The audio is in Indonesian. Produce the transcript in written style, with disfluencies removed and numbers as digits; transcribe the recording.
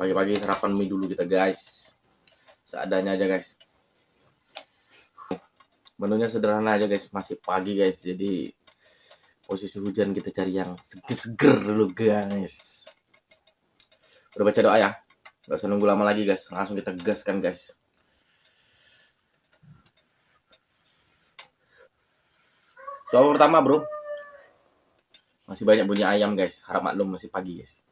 Pagi-pagi sarapan mie dulu kita guys. Seadanya aja guys. Menunya sederhana aja guys, masih pagi guys. Jadi posisi hujan kita cari yang seger-seger dulu guys. Udah baca doa ya? Gak usah nunggu lama lagi guys, langsung kita gaskan guys. Soal pertama bro, masih banyak bunyi ayam guys, harap maklum masih pagi guys.